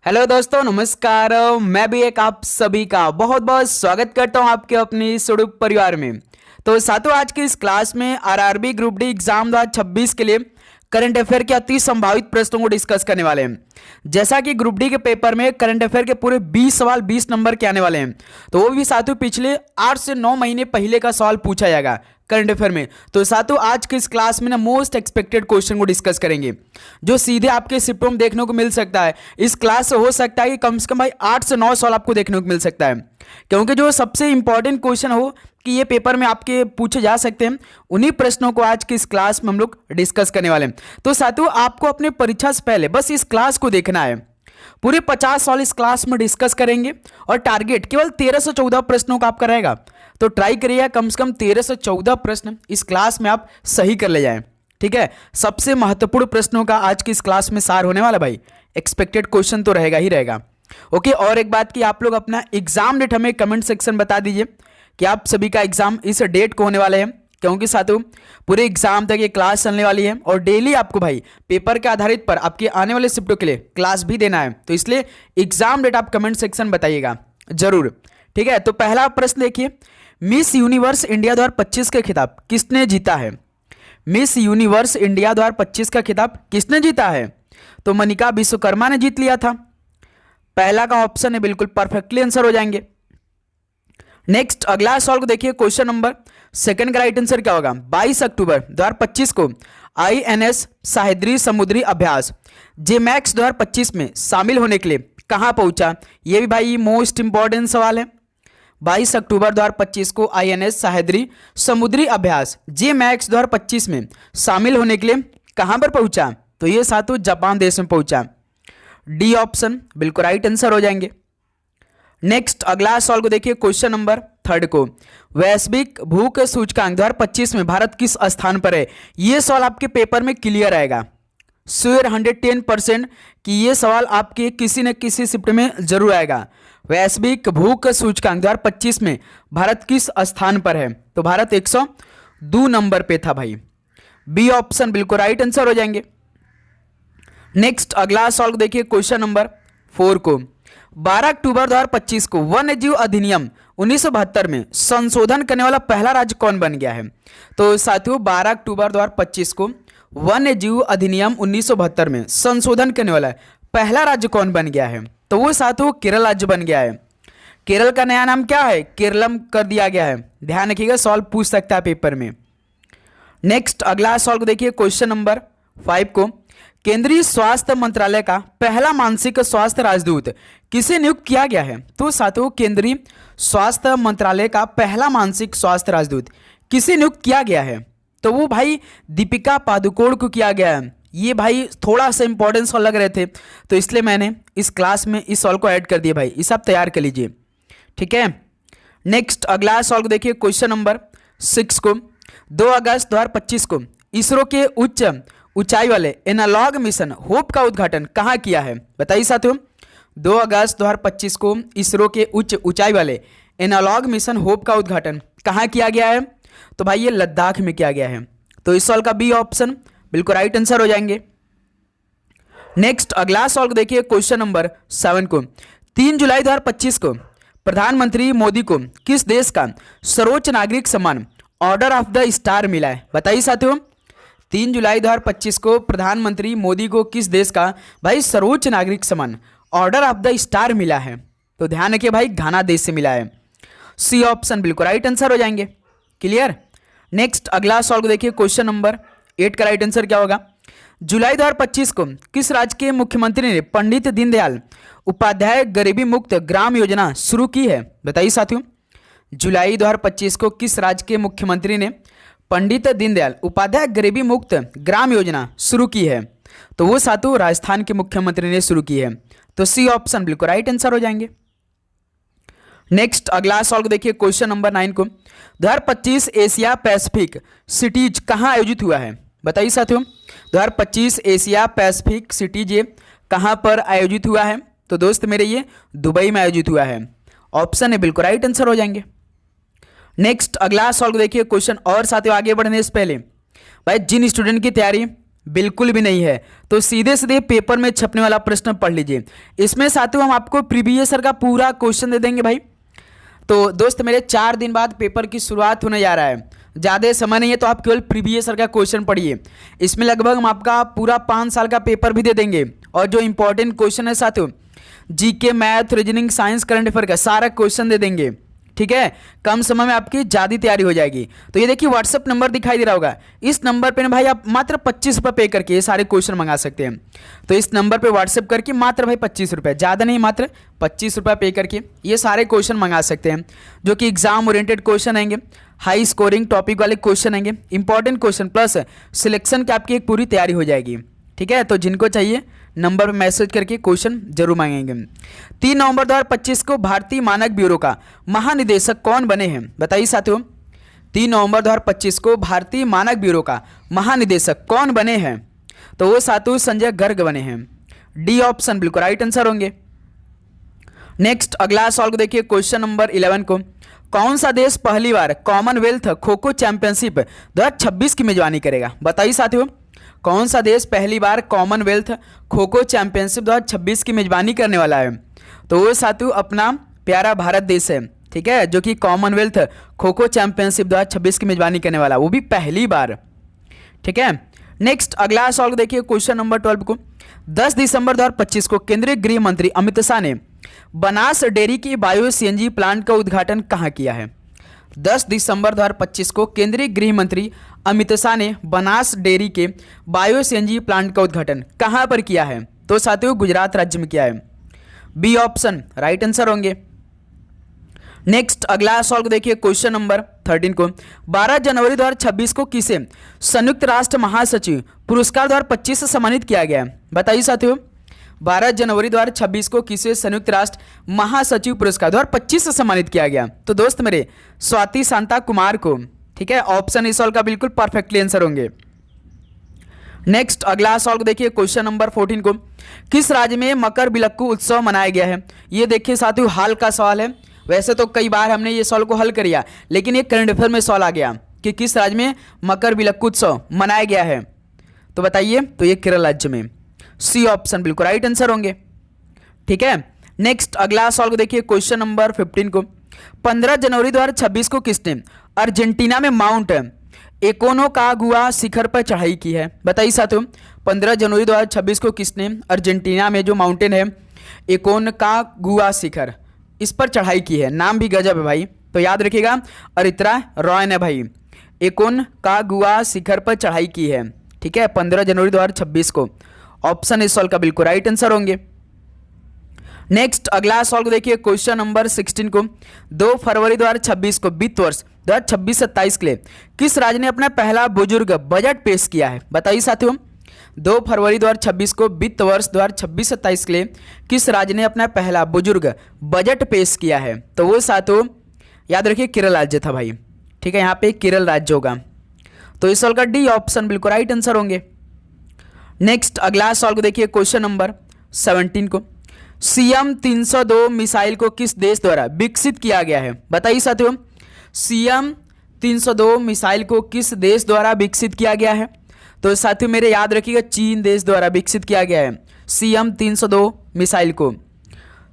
Hello दोस्तों, नमस्कार। मैं भी एक आप सभी का बहुत बहुत स्वागत करता हूं आपके अपनी स्वरूप परिवार में। तो साथियों, आज की इस क्लास में आरआरबी ग्रुप डी एग्जाम 2026 के लिए करंट अफेयर के अति संभावित प्रश्नों को डिस्कस करने वाले हैं। जैसा कि ग्रुप डी के पेपर में करंट अफेयर के पूरे 20 सवाल 20 नंबर के आने वाले हैं, तो वो भी साथियों पिछले 8 से 9 महीने पहले का सवाल पूछा जाएगा करंट अफेयर में। तो साथियों, आज के इस क्लास में ना मोस्ट एक्सपेक्टेड क्वेश्चन को डिस्कस करेंगे, जो सीधे आपके शिफ्टों में देखने को मिल सकता है। इस क्लास से हो सकता है कि कम से कम भाई 8 से 9 सवाल आपको देखने को मिल सकता है, क्योंकि जो सबसे इंपॉर्टेंट क्वेश्चन हो कि ये पेपर में आपके पूछे जा सकते हैं, उन्हीं प्रश्नों को आज की इस क्लास में हम लोग डिस्कस करने वाले हैं। तो साथियों, आपको अपने परीक्षा से पहले बस इस क्लास को देखना है। पूरे 50 सवाल इस क्लास में डिस्कस करेंगे और टारगेट केवल 13 से 14 प्रश्नों का आपका रहेगा। तो ट्राई करिए कम से कम 13 से 14 प्रश्न इस क्लास में आप सही कर ले जाएं। ठीक है, सबसे महत्वपूर्ण प्रश्नों का आज की इस क्लास में सार होने वाला भाई। एक्सपेक्टेड क्वेश्चन तो रहेगा ही रहेगा। ओके, और एक बात कि आप लोग अपना एग्जाम डेट हमें कमेंट सेक्शन बता दीजिए कि आप सभी का एग्जाम इस डेट को होने वाले हैं, क्योंकि साथियों पूरे एग्जाम तक ये क्लास चलने वाली है और डेली आपको भाई पेपर के आधारित पर आपके आने वाले शिफ्टों के लिए क्लास भी देना है। तो इसलिए एग्जाम डेट आप कमेंट सेक्शन बताइएगा जरूर। ठीक है, तो पहला प्रश्न देखिए, मिस यूनिवर्स इंडिया 2025 का खिताब किसने जीता है? मिस यूनिवर्स इंडिया 2025 का खिताब किसने जीता है? तो मनिका विश्वकर्मा ने जीत लिया था। पहला का ऑप्शन है बिल्कुल परफेक्टली आंसर हो जाएंगे। नेक्स्ट अगला सवाल को देखिए, क्वेश्चन नंबर सेकंड का राइट आंसर क्या होगा? 22 अक्टूबर 2025 को आईएनएस सह्याद्री समुद्री अभ्यास जेमैक्स 2025 में शामिल होने के लिए कहां पहुंचा? यह भी भाई मोस्ट इंपॉर्टेंट सवाल है। 22 अक्टूबर 2025 को आईएनएस सह्याद्री समुद्री अभ्यास जेमैक्स 2025 में शामिल होने के लिए कहां पर पहुंचा? तो ये साथियों जापान देश में पहुंचा। डी ऑप्शन बिल्कुल राइट आंसर हो जाएंगे। नेक्स्ट अगला सवाल को देखिए, क्वेश्चन नंबर थर्ड को, वैश्विक भूख सूचकांक 2025 में भारत किस स्थान पर है? यह सवाल आपके पेपर में क्लियर आएगा, श्योर 110% कि यह सवाल आपके किसी न किसी शिफ्ट में जरूर आएगा। वैश्विक भूख सूचकांक 2025 में भारत किस स्थान पर है? तो भारत 102 नंबर पे था भाई। बी ऑप्शन बिल्कुल राइट आंसर हो जाएंगे। नेक्स्ट अगला सवाल को देखिए, क्वेश्चन नंबर 4 को, 12 अक्टूबर 2025 को वन्य जीव अधिनियम 1972 में संशोधन करने वाला पहला राज्य कौन बन गया है? तो साथियों 12 अक्टूबर 2025 को वन्य जीव अधिनियम 1972 में संशोधन करने वाला पहला राज्य कौन बन गया है? तो वो साथियों केरल राज्य बन गया है। केरल का नया नाम क्या है? केरलम कर दिया गया है। ध्यान रखिएगा, सवाल पूछ सकता है पेपर में। नेक्स्ट अगला सवाल को देखिए, क्वेश्चन नंबर 5 को, केंद्रीय स्वास्थ्य मंत्रालय का पहला मानसिक स्वास्थ्य राजदूत किसे नियुक्त किया गया है? तो साथियों केंद्रीय स्वास्थ्य मंत्रालय का पहला मानसिक स्वास्थ्य राजदूत किसे नियुक्त किया गया है? तो वो भाई दीपिका पादुकोण को किया गया है। ये भाई थोड़ा सा इंपॉर्टेंट सवाल लग रहे थे, तो इसलिए मैंने इस क्लास में इस सवाल को ऐड कर दिया भाई। इस आप तैयार कर लीजिए। ठीक है, नेक्स्ट अगला सवाल को देखिए, क्वेश्चन नंबर 6 को, 2 अगस्त 2025 को इसरो के उच्च ऊंचाई वाले एनालॉग मिशन होप का उद्घाटन कहाँ किया है? बताइए साथियों, 2 अगस्त 2025 को इसरो के उच्च ऊंचाई वाले एनालॉग मिशन होप का उद्घाटन कहाँ किया गया है? तो भाई ये लद्दाख में किया गया है। तो इस सवाल का बी ऑप्शन बिल्कुल राइट आंसर हो जाएंगे। नेक्स्ट अगला सवाल को देखिए, क्वेश्चन नंबर 7 को, 3 जुलाई 2025 को प्रधानमंत्री मोदी को किस देश का सर्वोच्च नागरिक सम्मान ऑर्डर ऑफ द स्टार मिला है? बताइए साथियों, 3 जुलाई 2025 को प्रधानमंत्री मोदी को किस देश का भाई सर्वोच्च नागरिक सम्मान ऑर्डर ऑफ द स्टार मिला है? तो ध्यान रखिए भाई, घाना देश से मिला है। सी ऑप्शन बिल्कुल राइट आंसर हो जाएंगे। क्लियर। नेक्स्ट अगला सवाल को देखिए, क्वेश्चन नंबर 8 का राइट आंसर क्या होगा? जुलाई 2025 को किस राज्य के मुख्यमंत्री ने पंडित दीनदयाल उपाध्याय गरीबी मुक्त ग्राम योजना शुरू की है? बताइए साथियों, जुलाई 2025 को किस राज्य के मुख्यमंत्री ने पंडित दीनदयाल उपाध्याय गरीबी मुक्त ग्राम योजना शुरू की है? तो वो साथियों राजस्थान के मुख्यमंत्री ने शुरू की है। तो सी ऑप्शन बिल्कुल राइट आंसर हो जाएंगे। नेक्स्ट अगला सवाल को देखिए, क्वेश्चन नंबर 9 को, 2025 एशिया पैसिफिक सिटीज कहाँ आयोजित हुआ है? बताइए साथियों, 2025 एशिया पैसिफिक सिटीज कहाँ पर आयोजित हुआ है? तो दोस्त मेरे ये दुबई में आयोजित हुआ है। ऑप्शन है बिल्कुल राइट आंसर हो जाएंगे। नेक्स्ट अगला सवाल को देखिए, क्वेश्चन और साथियों आगे बढ़ने से पहले भाई जिन स्टूडेंट की तैयारी बिल्कुल भी नहीं है। तो सीधे सीधे पेपर में छपने वाला प्रश्न पढ़ लीजिए। इसमें साथियों हम आपको प्रीवियस ईयर का पूरा क्वेश्चन दे देंगे भाई। तो दोस्त मेरे 4 दिन बाद पेपर की शुरुआत होने जा रहा है, ज़्यादा समय नहीं है, तो आप केवल प्रीवियस ईयर का क्वेश्चन पढ़िए। इसमें लगभग हम आपका पूरा 5 साल का पेपर भी दे देंगे, और जो इंपॉर्टेंट क्वेश्चन है साथियों, GK, math, reasoning, science, current affair का सारा क्वेश्चन दे देंगे। ठीक है, कम समय में आपकी ज़्यादा तैयारी हो जाएगी। तो ये देखिए व्हाट्सअप नंबर दिखाई दे रहा होगा, इस नंबर पे ना भाई आप मात्र 25 रुपये पे करके ये सारे क्वेश्चन मंगा सकते हैं। तो इस नंबर पे व्हाट्सअप करके मात्र भाई 25 रुपये, ज़्यादा नहीं, मात्र 25 रुपये पे करके ये सारे क्वेश्चन मंगा सकते हैं, जो कि एग्जाम ओरिएंटेड क्वेश्चन आएंगे, हाई स्कोरिंग टॉपिक वाले क्वेश्चन आएंगे, इंपॉर्टेंट क्वेश्चन प्लस सिलेक्शन की आपकी एक पूरी तैयारी हो जाएगी। ठीक है, तो जिनको चाहिए नंबर पर मैसेज करके क्वेश्चन जरूर मांगेंगे। 3 नवंबर 2025 को भारतीय मानक ब्यूरो का महानिदेशक कौन बने हैं? बताइए साथियों, 3 नवंबर 2025 को भारतीय मानक ब्यूरो का महानिदेशक कौन बने हैं? तो वो साथियों संजय गर्ग बने हैं। डी ऑप्शन बिल्कुल राइट आंसर होंगे। नेक्स्ट अगला सवाल को देखिए, क्वेश्चन नंबर 11 को, कौन सा देश पहली बार कॉमनवेल्थ खो खो चैंपियनशिप 2026 की मेजबानी करेगा? बताइए साथियों, कौन सा देश पहली बार कॉमनवेल्थ खो खो चैंपियनशिप 2026 की मेजबानी करने वाला है? तो वो साथियों अपना प्यारा भारत देश है। ठीक है, जो कि कॉमनवेल्थ खो खो चैंपियनशिप 2026 की मेजबानी करने वाला, वो भी पहली बार। ठीक है, नेक्स्ट अगला सवाल देखिए, क्वेश्चन नंबर 12 को, 10 दिसंबर 2025 को केंद्रीय गृह मंत्री अमित शाह ने बनास डेयरी की बायो सीएनजी प्लांट का उद्घाटन कहाँ किया है? 10 दिसंबर 2025 को केंद्रीय गृह मंत्री अमित शाह ने बनास डेयरी के बायो सीएनजी प्लांट का उद्घाटन कहां पर किया है? तो साथियों गुजरात राज्य में किया है। बी ऑप्शन राइट आंसर होंगे। नेक्स्ट अगला सवाल को देखिए, क्वेश्चन नंबर 13 को, 12 जनवरी 2026 को किसे संयुक्त राष्ट्र महासचिव पुरस्कार 2025 से सम्मानित किया गया? बताइए साथियों, 12 जनवरी 2026 को किसे संयुक्त राष्ट्र महासचिव पुरस्कार 2025 से सम्मानित किया गया? तो दोस्त मेरे स्वाति शांता कुमार को। ठीक है, ऑप्शन इस सवाल का बिल्कुल परफेक्टली आंसर होंगे। नेक्स्ट अगला सवाल को देखिए, क्वेश्चन नंबर 14 को, किस राज्य में मकर बिलक्कू उत्सव मनाया गया है? ये देखिए साथियों हाल का सवाल है, वैसे तो कई बार हमने ये सवाल को हल कर लिया, लेकिन ये करंट अफेयर में सवाल आ गया कि किस राज्य में मकर बिलक्कू उत्सव मनाया गया है? तो बताइए, तो ये केरल राज्य में। सी ऑप्शन बिल्कुल राइट आंसर होंगे। ठीक है, नेक्स्ट अगला सवाल को देखिए, क्वेश्चन नंबर 15 को, 15 जनवरी 2026 को किसने अर्जेंटीना में माउंट एकोनोकागुआ शिखर पर चढ़ाई की है? बताइए साथियों, 15 जनवरी 2026 को किसने अर्जेंटीना में जो माउंटेन है एकोनकागुआ शिखर, इस पर चढ़ाई की है? नाम भी गजब है भाई, तो याद रखिएगा, अरित्रा रॉय ने भाई एकोनकागुआ शिखर पर चढ़ाई की है। ठीक है, 15 जनवरी 2026 को। ऑप्शन इस सवाल का बिल्कुल राइट आंसर होंगे। नेक्स्ट अगला सवाल को देखिए, क्वेश्चन नंबर 16 को, 2 फरवरी 2026 को वित्त वर्ष 2026-27 के लिए किस राज्य ने अपना पहला बुजुर्ग बजट पेश किया है? बताइए साथियों, 2 फरवरी 2026 को वित्त वर्ष 2026-27 के लिए किस राज्य ने अपना पहला बुजुर्ग बजट पेश किया है? तो वो साथियों याद रखिए केरल राज्य था भाई। ठीक है, यहाँ पे केरल राज्य होगा, तो इस सवाल का डी ऑप्शन बिल्कुल राइट आंसर होंगे। नेक्स्ट अगला सवाल को देखिए, क्वेश्चन नंबर 17 को, सीएम 302 मिसाइल को किस देश द्वारा विकसित किया गया है? बताइए साथियों, सीएम 302 मिसाइल को किस देश द्वारा विकसित किया गया है? तो साथियों मेरे याद रखिएगा, चीन देश द्वारा विकसित किया गया है सीएम 302 मिसाइल को।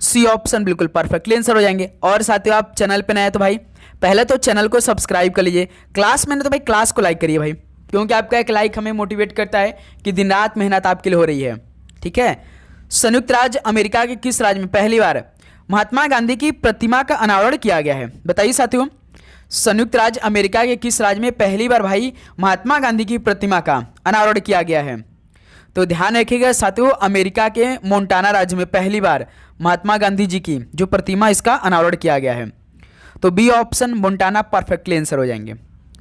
सी ऑप्शन बिल्कुल परफेक्टली आंसर हो जाएंगे। और साथियों आप चैनल पे नए हैं तो भाई पहले तो चैनल को सब्सक्राइब कर लीजिए, क्लास में तो भाई क्लास को लाइक करिए भाई, क्योंकि आपका एक लाइक हमें मोटिवेट करता है कि दिन रात मेहनत आपके लिए हो रही है। ठीक है, संयुक्त राज्य अमेरिका के किस राज्य में पहली बार महात्मा गांधी की प्रतिमा का अनावरण किया गया है? बताइए साथियों, संयुक्त राज्य अमेरिका के किस राज्य में पहली बार भाई महात्मा गांधी की प्रतिमा का अनावरण किया गया है? तो ध्यान रखिएगा साथियों, अमेरिका के मोंटाना राज्य में पहली बार महात्मा गांधी जी की जो प्रतिमा इसका अनावरण किया गया है। तो बी ऑप्शन मोंटाना परफेक्टली आंसर हो जाएंगे।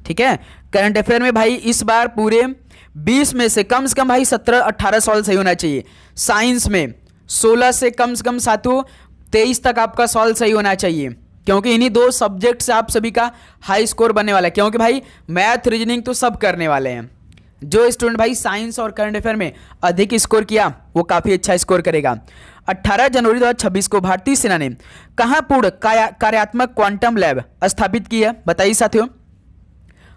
ठीक है, करंट अफेयर में भाई इस बार पूरे 20 में से कम भाई 17-18 सवाल सही होना चाहिए। साइंस में 16 से कम साथियों 23 तक आपका सवाल सही होना चाहिए, क्योंकि इन्हीं 2 सब्जेक्ट से आप सभी का हाई स्कोर बनने वाला है। क्योंकि भाई मैथ रीजनिंग तो सब करने वाले हैं, जो स्टूडेंट भाई साइंस और करंट अफेयर में अधिक स्कोर किया वो काफ़ी अच्छा स्कोर करेगा। 18 जनवरी 2026 को भारतीय सेना ने कहाँ पूर्ण कार्यात्मक क्वांटम लैब स्थापित की है? बताइए साथियों,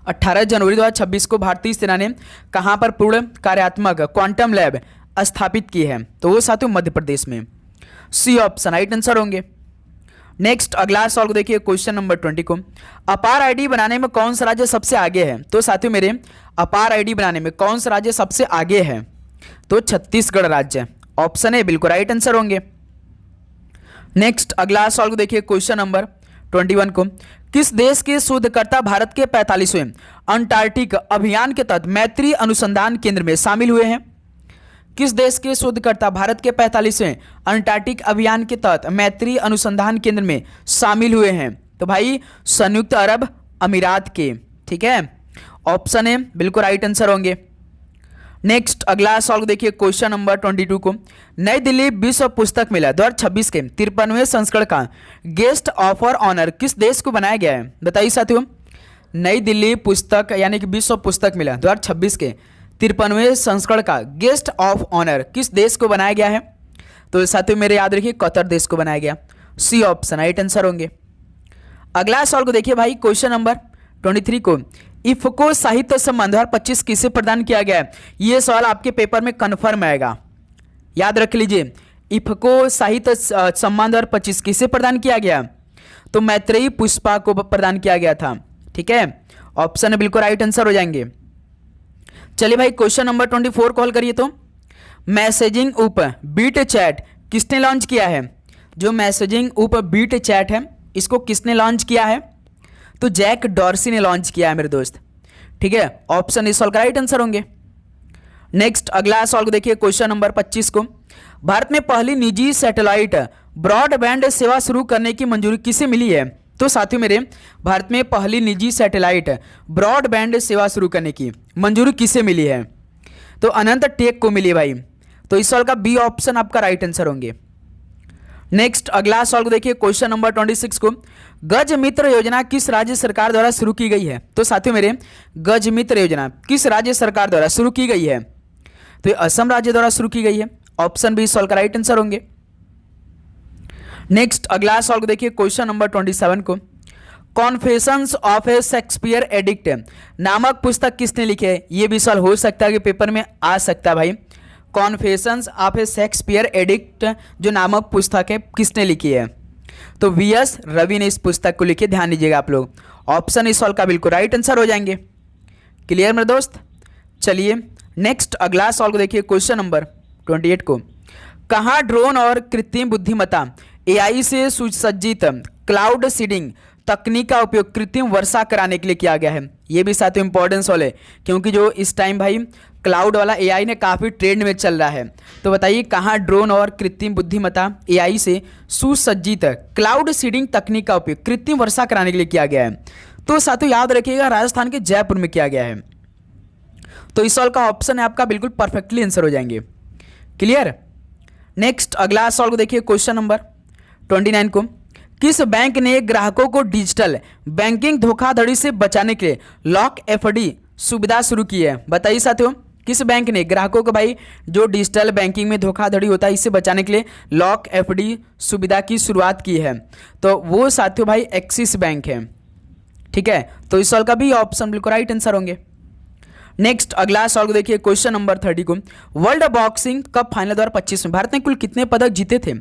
18 जनवरी 2026 को भारतीय सेना ने कहां पर पूर्ण कार्यात्मक क्वांटम लैब स्थापित की है? तो वो साथियों मध्य प्रदेश में। सी ऑप्शन राइट आंसर होंगे। नेक्स्ट अगला सवाल देखिए क्वेश्चन नंबर 20 को, अपार आईडी बनाने में कौन सा राज्य सबसे आगे है? तो साथियों मेरे अपार आईडी बनाने में कौन सा राज्य सबसे आगे है? तो छत्तीसगढ़ राज्य। ऑप्शन ए बिल्कुल राइट आंसर होंगे। नेक्स्ट अगला सवाल को देखिए क्वेश्चन नंबर 21 को, किस देश के शोधकर्ता भारत के 45वें अंटार्कटिक अभियान के तहत मैत्री अनुसंधान केंद्र में शामिल हुए हैं? किस देश के शोधकर्ता भारत के 45वें अंटार्कटिक अभियान के तहत मैत्री अनुसंधान केंद्र में शामिल हुए हैं? तो भाई संयुक्त अरब अमीरात के। ठीक है, ऑप्शन ए बिल्कुल राइट आंसर होंगे। नेक्स्ट अगला सवाल देखिए क्वेश्चन नंबर 22 को, नई दिल्ली विश्व पुस्तक मेला 2026 के 53वें संस्करण का गेस्ट ऑफ ऑनर किस देश को बनाया गया है? बताइए साथियों, नई दिल्ली पुस्तक यानी कि विश्व पुस्तक मेला 2026 के 53वें संस्करण का गेस्ट ऑफ ऑनर किस देश को बनाया गया है? तो साथियों मेरे याद रखिए कतर देश को बनाया गया। सी ऑप्शन राइट आंसर होंगे। अगला सवाल को देखिए भाई क्वेश्चन नंबर 23 को, इफ्को साहित्य सम्मान 2025 किसे प्रदान किया गया है? यह सवाल आपके पेपर में कन्फर्म आएगा, याद रख लीजिए। इफ्को साहित्य सम्मान 2025 किसे प्रदान किया गया? तो मैत्रेयी पुष्पा को प्रदान किया गया था। ठीक है, ऑप्शन बिल्कुल राइट आंसर हो जाएंगे। चलिए भाई क्वेश्चन नंबर 24 कॉल करिए। तो मैसेजिंग उप बीट चैट किसने लॉन्च किया है? जो मैसेजिंग उप बीट चैट है इसको किसने लॉन्च किया है? तो जैक डॉर्सी ने लॉन्च किया है मेरे दोस्त। ठीक है, ऑप्शन इस सवाल का राइट आंसर होंगे। नेक्स्ट अगला सवाल को देखिए क्वेश्चन नंबर 25 को, भारत में पहली निजी सैटेलाइट ब्रॉडबैंड सेवा शुरू करने की मंजूरी किसे मिली है? तो साथियों मेरे भारत में पहली निजी सैटेलाइट ब्रॉडबैंड सेवा शुरू करने की मंजूरी किसे मिली है? तो अनंत टेक को मिली है भाई। तो इस सवाल का बी ऑप्शन आपका राइट आंसर होंगे। नेक्स्ट अगला सवाल को देखिए क्वेश्चन नंबर 26 को, गज मित्र योजना किस राज्य सरकार द्वारा शुरू की गई है? तो साथियों मेरे गज मित्र योजना किस राज्य सरकार द्वारा शुरू की गई है? तो ये असम राज्य द्वारा शुरू की गई है। ऑप्शन बी सवाल का राइट आंसर होंगे। नेक्स्ट अगला सवाल को देखिए क्वेश्चन नंबर 27 को, कॉन्फेशंस ऑफ ए शेक्सपियर एडिक्ट नामक पुस्तक किसने लिखी है? ये भी सवाल हो सकता है कि पेपर में आ सकता है भाई। कॉन्फेशंस ऑफ ए शेक्सपियर एडिक्ट जो नामक पुस्तक है किसने लिखी है? तो वी.एस. रवि ने इस पुस्तक को लिखी। ध्यान दीजिएगा आप लोग, ऑप्शन इस सवाल का बिल्कुल राइट आंसर हो जाएंगे। क्लियर मेरे दोस्त? चलिए नेक्स्ट अगला सवाल को देखिए क्वेश्चन नंबर 28 को, कहाँ ड्रोन और कृत्रिम बुद्धिमत्ता एआई से सुसज्जित क्लाउड सीडिंग तकनीक का उपयोग कृत्रिम वर्षा कराने के लिए किया गया है? ये भी साथियों इंपॉर्टेंस वाले, क्योंकि जो इस टाइम भाई क्लाउड वाला एआई ने काफ़ी ट्रेंड में चल रहा है। तो बताइए कहाँ ड्रोन और कृत्रिम बुद्धिमत्ता एआई से सुसज्जित क्लाउड सीडिंग तकनीक का उपयोग कृत्रिम वर्षा कराने के लिए किया गया है? तो साथियों याद रखिएगा राजस्थान के जयपुर में किया गया है। तो इस सवाल का ऑप्शन है आपका बिल्कुल परफेक्टली आंसर हो जाएंगे। क्लियर? नेक्स्ट अगला सवाल को देखिए क्वेश्चन नंबर 29 को, किस बैंक ने ग्राहकों को डिजिटल बैंकिंग धोखाधड़ी से बचाने के लिए लॉक एफडी सुविधा शुरू की है? बताइए साथियों, किस बैंक ने ग्राहकों को भाई जो डिजिटल बैंकिंग में धोखाधड़ी होता है इससे बचाने के लिए लॉक एफडी सुविधा की शुरुआत की है? तो वो साथियों भाई एक्सिस बैंक है। ठीक है, तो इस सवाल का भी ऑप्शन बिल्कुल राइट आंसर होंगे। नेक्स्ट अगला सवाल को देखिए क्वेश्चन नंबर 30 को, वर्ल्ड बॉक्सिंग कप फाइनल 2025 में भारत ने कुल कितने पदक जीते थे?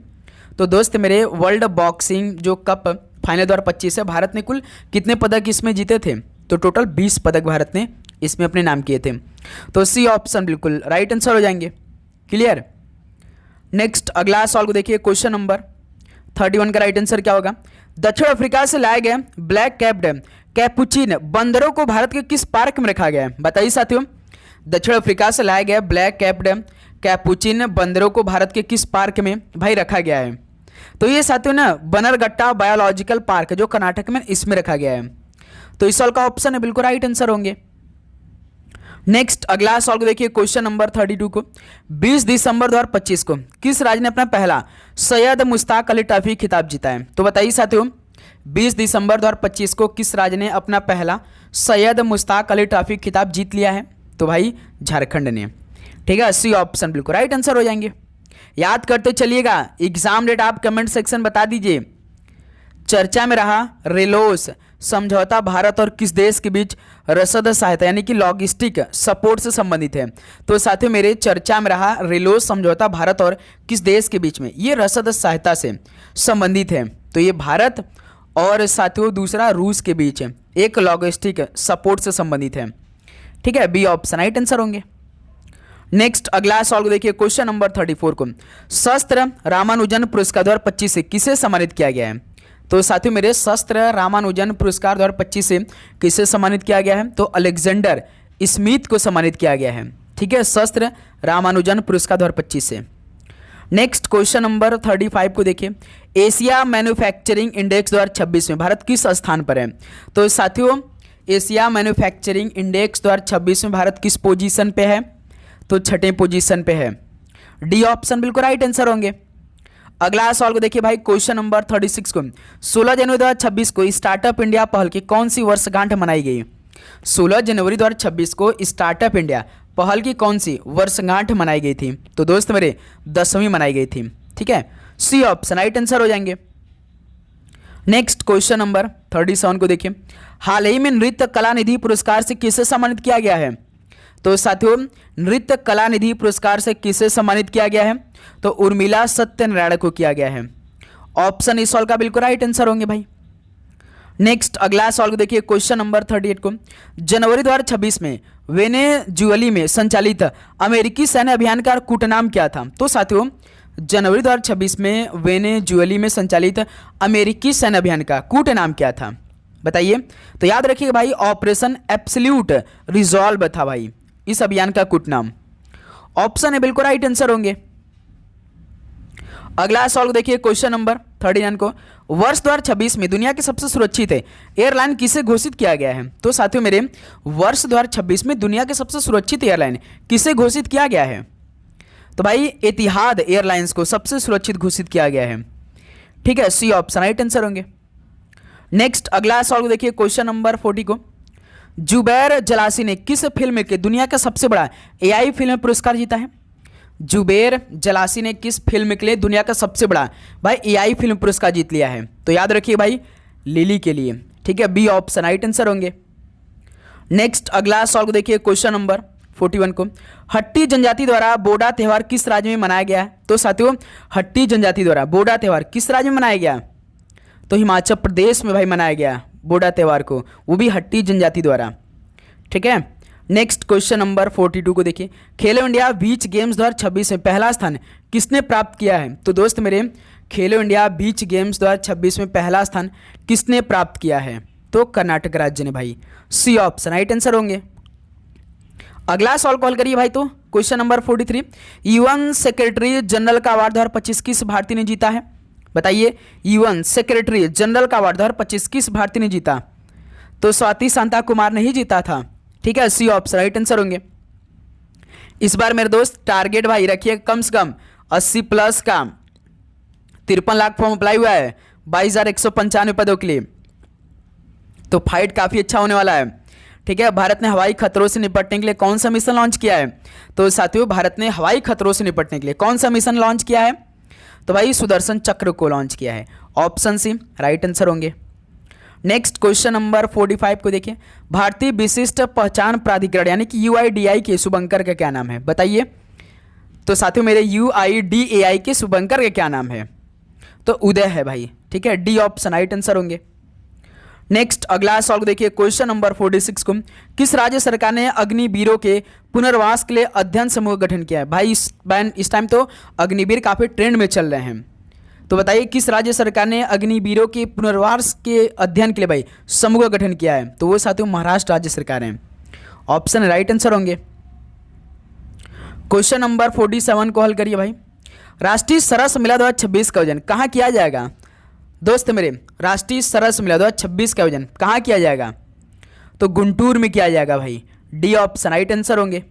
तो दोस्त मेरे वर्ल्ड बॉक्सिंग जो कप फाइनल 2025 है भारत ने कुल कितने पदक इसमें जीते थे? तो टोटल 20 पदक भारत ने इसमें अपने नाम किए थे। तो सी ऑप्शन बिल्कुल राइट आंसर हो जाएंगे। क्लियर? नेक्स्ट अगला सवाल को देखिए क्वेश्चन नंबर 31 का राइट आंसर क्या होगा? दक्षिण अफ्रीका से लाए गए ब्लैक कैप्ड कैपुचिन बंदरों को भारत के किस पार्क में रखा गया है? बताइए साथियों, दक्षिण अफ्रीका से लाए गए ब्लैक कैप्ड कैपुचिन बंदरों को भारत के किस पार्क में भाई रखा गया है? तो ये साथियों ना बनरगट्टा बायोलॉजिकल पार्क जो कर्नाटक में इसमें रखा गया है। तो इस सवाल का ऑप्शन है बिल्कुल राइट आंसर होंगे। नेक्स्ट अगला सवाल को देखिए क्वेश्चन नंबर 32 को, 20 दिसंबर 2025 को किस राज्य ने अपना पहला सैयद मुश्ताक अली ट्रॉफी खिताब जीता है? तो बताइए साथियों, 20 दिसंबर 2025 को किस राज्य ने अपना पहला सैयद मुश्ताक अली ट्रॉफी खिताब जीत लिया है? तो भाई झारखंड ने। ठीक है, सी ऑप्शन बिल्कुल राइट आंसर हो जाएंगे। याद करते चलिएगा, एग्जाम डेट आप कमेंट सेक्शन बता दीजिए। चर्चा में रहा रेलोस समझौता भारत और किस देश के बीच रसद सहायता यानी कि लॉजिस्टिक सपोर्ट से संबंधित है? तो साथियों मेरे चर्चा में रहा रिलोज समझौता भारत और किस देश के बीच में, ये रसद सहायता से संबंधित है। तो ये भारत और साथियों दूसरा रूस के बीच है, एक लॉजिस्टिक सपोर्ट से संबंधित है। ठीक है, बी ऑप्शन राइट आंसर होंगे। नेक्स्ट अगला सवाल को देखिए, क्वेश्चन नंबर 34 को शस्त्र रामानुजन पुरस्कार 2025 से किसे सम्मानित किया गया है? तो साथियों मेरे शस्त्र रामानुजन पुरस्कार 2025 से किसे सम्मानित किया गया है? तो अलेक्जेंडर स्मिथ को सम्मानित किया गया है। ठीक है, शस्त्र रामानुजन पुरस्कार 2025 से। नेक्स्ट क्वेश्चन नंबर 35 को देखिए, एशिया मैन्युफैक्चरिंग इंडेक्स 2026 में भारत किस स्थान पर है? तो साथियों एशिया मैन्युफैक्चरिंग इंडेक्स 2026 में भारत किस पोजीशन पे है? तो छठे पोजीशन पे है। डी ऑप्शन बिल्कुल राइट आंसर होंगे। अगला सवाल को देखिए भाई, क्वेश्चन नंबर 36 को 16 जनवरी 2026 को स्टार्टअप इंडिया पहल की कौन सी वर्षगांठ मनाई गई? 16 जनवरी 2026 को स्टार्टअप इंडिया पहल की कौन सी वर्षगांठ मनाई गई थी? तो दोस्त मेरे 10वीं मनाई गई थी। ठीक है, सी ऑप्शन राइट आंसर हो जाएंगे। नेक्स्ट क्वेश्चन नंबर 37 को देखिए, हाल ही में नृत्य कला निधि पुरस्कार से किसे सम्मानित किया गया है? तो साथियों नृत्य कला निधि पुरस्कार से किसे सम्मानित किया गया है? तो उर्मिला सत्यनारायण को किया गया है। ऑप्शन इस सवाल का बिल्कुल राइट आंसर होंगे भाई। नेक्स्ट अगला सवाल को देखिए, क्वेश्चन नंबर 38 को जनवरी 2026 में वेनेजुएला में संचालित अमेरिकी सैन्य अभियान का कूट नाम क्या था? तो साथियों जनवरी 2026 में वेनेजुएला में संचालित अमेरिकी सैन्य अभियान का कूट नाम क्या था? बताइए। तो याद रखिएगा भाई, ऑपरेशन एब्सोल्यूट रिजॉल्व था भाई इस अभियान का कूट नाम। ऑप्शन है बिल्कुल राइट आंसर होंगे। अगला सवाल देखिए, क्वेश्चन नंबर 39 को वर्ष 2026 में दुनिया की सबसे सुरक्षित एयरलाइन किसे घोषित किया गया है? तो साथियों मेरे वर्ष 2026 में दुनिया के सबसे सुरक्षित एयरलाइन किसे घोषित किया गया है? तो भाई एतिहाद एयरलाइंस को सबसे सुरक्षित घोषित किया गया है। ठीक है, सी ऑप्शन राइट आंसर होंगे। नेक्स्ट अगला सवाल को देखिए, क्वेश्चन नंबर 40 को जुबैर जलासी ने किस फिल्म के दुनिया का सबसे बड़ा एआई फिल्म पुरस्कार जीता है? जुबैर जलासी ने किस फिल्म के लिए दुनिया का सबसे बड़ा भाई एआई फिल्म पुरस्कार जीत लिया है? तो याद रखिए भाई लिली के लिए। ठीक है, बी ऑप्शन राइट आंसर होंगे। नेक्स्ट अगला सवाल को देखिए, क्वेश्चन नंबर 41 को हट्टी जनजाति द्वारा बोडा त्यौहार किस राज्य में मनाया गया है? तो साथियों हट्टी जनजाति द्वारा बोडा त्यौहार किस राज्य में मनाया गया? तो हिमाचल प्रदेश में भाई मनाया गया बोडा त्यौहार को, वो भी हट्टी जनजाति द्वारा। ठीक है, नेक्स्ट क्वेश्चन नंबर 42 को देखिए, खेलो इंडिया बीच गेम्स 2026 में पहला स्थान किसने प्राप्त किया है? तो दोस्त मेरे खेलो इंडिया बीच गेम्स 2026 में पहला स्थान किसने प्राप्त किया है? तो कर्नाटक राज्य ने भाई। सी ऑप्शन राइट आंसर होंगे। अगला सवाल कॉल करिए भाई, तो question number 43 UN secretary general का अवार्ड 2025 किस भारतीय ने जीता है? बताइए, यूएन सेक्रेटरी जनरल का अवार्ड 2025 किस भारतीय ने जीता? तो स्वाति शांता कुमार ने ही जीता था। ठीक है, सी ऑप्शन राइट आंसर होंगे। इस बार मेरे दोस्त टारगेट भाई रखिए कम से कम 80 प्लस का। 53 लाख फॉर्म अप्लाई हुआ है 22,195 पदों के लिए, तो फाइट काफी अच्छा होने वाला है। ठीक है, भारत ने हवाई खतरों से निपटने के लिए कौन सा मिशन लॉन्च किया है? तो साथियों भारत ने हवाई खतरों से निपटने के लिए कौन सा मिशन लॉन्च किया है? तो भाई सुदर्शन चक्र को लॉन्च किया है। ऑप्शन सी राइट आंसर होंगे। नेक्स्ट क्वेश्चन नंबर 45 को देखिए, भारतीय विशिष्ट पहचान प्राधिकरण यानी कि यूआईडीआई के शुभंकर का क्या नाम है? बताइए। तो साथियों मेरे यूआईडीएआई के शुभंकर का क्या नाम है? तो उदय है भाई। ठीक है, डी ऑप्शन राइट आंसर होंगे। नेक्स्ट अगला सवाल को देखिए, क्वेश्चन नंबर 46 को किस राज्य सरकार ने अग्निवीरों के पुनर्वास के लिए अध्ययन समूह का गठन किया है? भाई इस टाइम तो अग्निवीर काफी ट्रेंड में चल रहे हैं, तो बताइए किस राज्य सरकार ने अग्निवीरों के पुनर्वास के अध्ययन के लिए भाई समूह का गठन किया है? तो वो साथियों महाराष्ट्र राज्य सरकार है। ऑप्शन राइट आंसर होंगे। क्वेश्चन नंबर 47 को हल करिए भाई, राष्ट्रीय सरस मेला 2026 का आयोजन कहाँ किया जाएगा? दोस्त मेरे राष्ट्रीय सरस मेला 2026 का आयोजन कहाँ किया जाएगा? तो गुंटूर में किया जाएगा भाई। डी ऑप्शन राइट आंसर होंगे।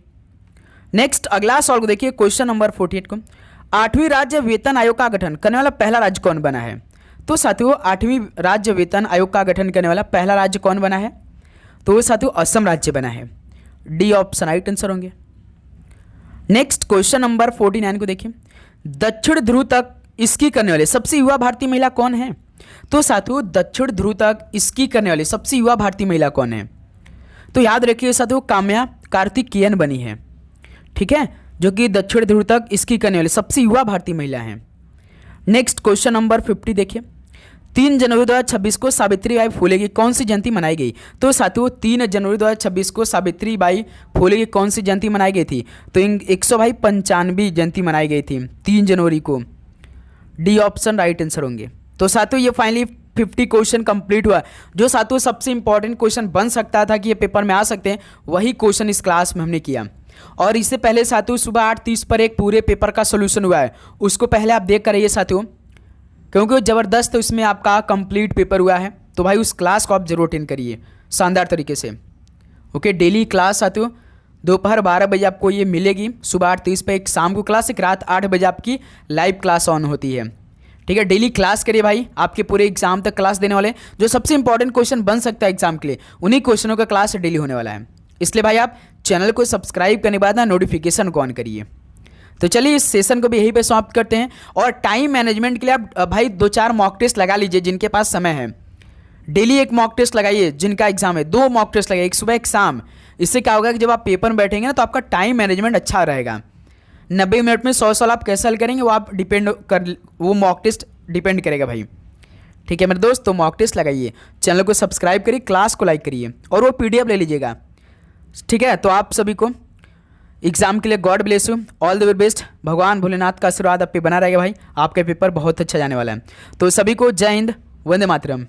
नेक्स्ट अगला सवाल को देखिए, क्वेश्चन नंबर 48 को 8वीं राज्य वेतन आयोग का गठन करने वाला पहला राज्य कौन बना है? तो साथियों 8वीं राज्य वेतन आयोग का गठन करने वाला पहला राज्य कौन बना है? तो वो साथियों असम राज्य बना है। डी ऑप्शन राइट आंसर होंगे। नेक्स्ट क्वेश्चन नंबर 49 को देखिए, दक्षिण ध्रुव तक स्की करने वाले सबसे युवा भारतीय महिला कौन है? तो साथियों दक्षिण ध्रुव तक स्की करने वाली सबसे युवा भारतीय महिला कौन है? तो याद रखिए साथियों काम्या कार्तिकेयन बनी है, ठीक है, जो कि दक्षिण ध्रुव तक स्की करने वाली सबसे युवा भारतीय महिला है। नेक्स्ट क्वेश्चन नंबर 50 देखिए, 3 जनवरी 2026 को सावित्रीबाई फुले की कौन सी जयंती मनाई गई? तो साथियों 3 जनवरी 2026 को सावित्रीबाई फुले की कौन सी जयंती मनाई गई थी? तो 195 जयंती मनाई गई थी 3 जनवरी को। डी ऑप्शन राइट आंसर होंगे। तो साथियों ये फाइनली 50 क्वेश्चन कंप्लीट हुआ। जो साथियों सबसे इंपॉर्टेंट क्वेश्चन बन सकता था कि ये पेपर में आ सकते हैं, वही क्वेश्चन इस क्लास में हमने किया। और इससे पहले साथियों सुबह 8:30 पर एक पूरे पेपर का सोल्यूशन हुआ है, उसको पहले आप देख कर रहिए साथियों, क्योंकि ज़बरदस्त इसमें आपका कंप्लीट पेपर हुआ है। तो भाई उस क्लास को आप जरूर अटेंड करिए शानदार तरीके से। ओके, डेली क्लास साथियों दोपहर 12 बजे आपको ये मिलेगी, सुबह 8:30 पर एक शाम को क्लास, एक रात 8 बजे आपकी लाइव क्लास ऑन होती है, ठीक है। डेली क्लास करिए भाई, आपके पूरे एग्जाम तक क्लास देने वाले। जो सबसे इंपॉर्टेंट क्वेश्चन बन सकता है एग्जाम के लिए, उन्हीं क्वेश्चनों का क्लास डेली होने वाला है। इसलिए भाई आप चैनल को सब्सक्राइब करने के बाद ना नोटिफिकेशन को ऑन करिए। तो चलिए इस सेशन को भी यहीं पे समाप्त करते हैं। और टाइम मैनेजमेंट के लिए आप भाई 2-4 मॉक टेस्ट लगा लीजिए जिनके पास समय है। डेली एक मॉक टेस्ट लगाइए, जिनका एग्जाम है 2 मॉक टेस्ट लगाइए, एक सुबह एक शाम। इससे क्या होगा कि जब आप पेपर में बैठेंगे ना तो आपका टाइम मैनेजमेंट अच्छा रहेगा। 90 मिनट में 100 सवाल आप कैसे हल करेंगे वो मॉक टेस्ट डिपेंड करेगा भाई, ठीक है मेरे दोस्त। तो मॉक टेस्ट लगाइए, चैनल को सब्सक्राइब करिए, क्लास को लाइक करिए और वो PDF ले लीजिएगा, ठीक है। तो आप सभी को एग्जाम के लिए God bless you, all the very best. भगवान भोलेनाथ का आशीर्वाद आप पे बना रहेगा भाई, आपका पेपर बहुत अच्छा जाने वाला है। तो सभी को जय हिंद, वंदे मातरम।